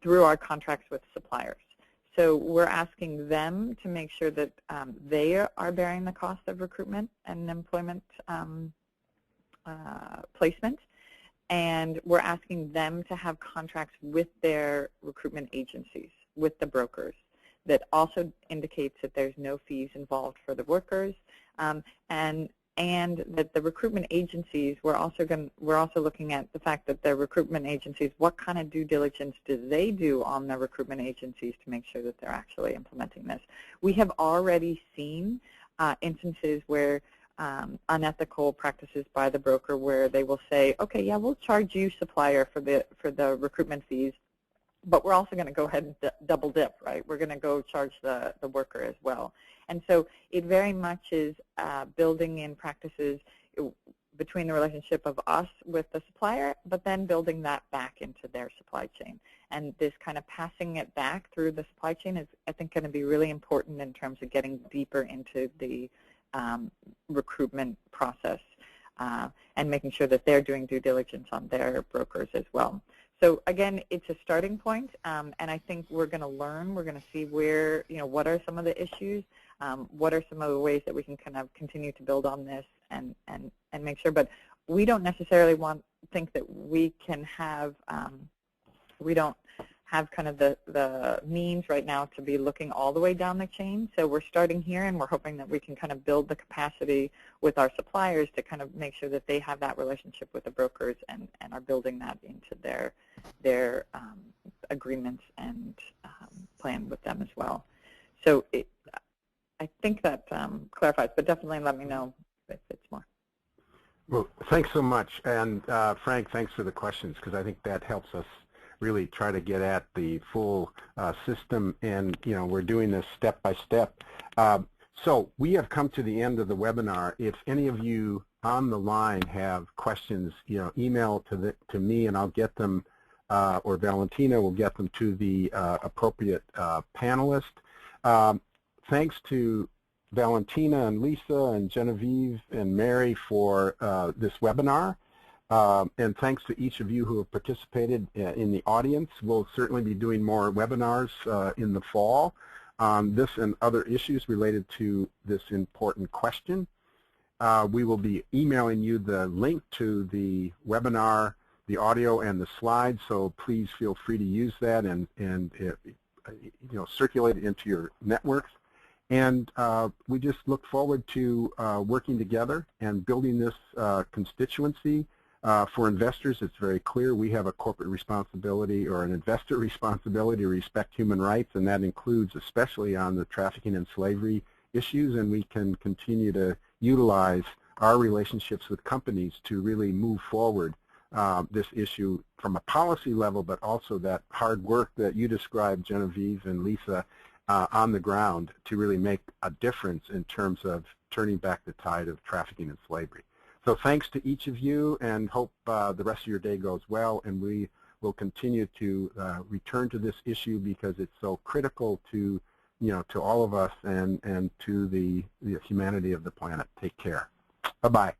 through our contracts with suppliers. So we're asking them to make sure that they are bearing the cost of recruitment and employment placement, and we're asking them to have contracts with their recruitment agencies, with the brokers, that also indicates that there's no fees involved for the workers, and that the recruitment agencies, we're also looking at the fact that the recruitment agencies, what kind of due diligence do they do on the recruitment agencies to make sure that they're actually implementing this? We have already seen instances where unethical practices by the broker, where they will say, okay, yeah, we'll charge you, supplier, for the recruitment fees, but we're also going to go ahead and double dip, right? We're going to go charge the worker as well. And so it very much is building in practices between the relationship of us with the supplier, but then building that back into their supply chain. And this kind of passing it back through the supply chain is, I think, going to be really important in terms of getting deeper into the recruitment process and making sure that they're doing due diligence on their brokers as well. So again, it's a starting point, and I think we're going to learn. We're going to see where, what are some of the issues, what are some of the ways that we can kind of continue to build on this and make sure. But we don't necessarily think that we can have, we don't have kind of the means right now to be looking all the way down the chain. So we're starting here, and we're hoping that we can kind of build the capacity with our suppliers to kind of make sure that they have that relationship with the brokers and are building that into their agreements and plan with them as well. So I think that clarifies, but definitely let me know if it's more. Well, thanks so much. And Frank, thanks for the questions, because I think that helps us really try to get at the full system, and we're doing this step by step. So we have come to the end of the webinar. If any of you on the line have questions, email to me, and I'll get them, or Valentina will get them to the appropriate panelist. Thanks to Valentina and Lisa and Genevieve and Mary for this webinar. And thanks to each of you who have participated in the audience. We'll certainly be doing more webinars in the fall on this and other issues related to this important question. We will be emailing you the link to the webinar, the audio, and the slides, so please feel free to use that and circulate it into your networks. And we just look forward to working together and building this constituency For investors, it's very clear we have a corporate responsibility or an investor responsibility to respect human rights, and that includes especially on the trafficking and slavery issues, and we can continue to utilize our relationships with companies to really move forward this issue from a policy level, but also that hard work that you described, Genevieve and Lisa, on the ground to really make a difference in terms of turning back the tide of trafficking and slavery. So thanks to each of you, and hope the rest of your day goes well, and we will continue to return to this issue because it's so critical to, to all of us and to the humanity of the planet. Take care. Bye-bye.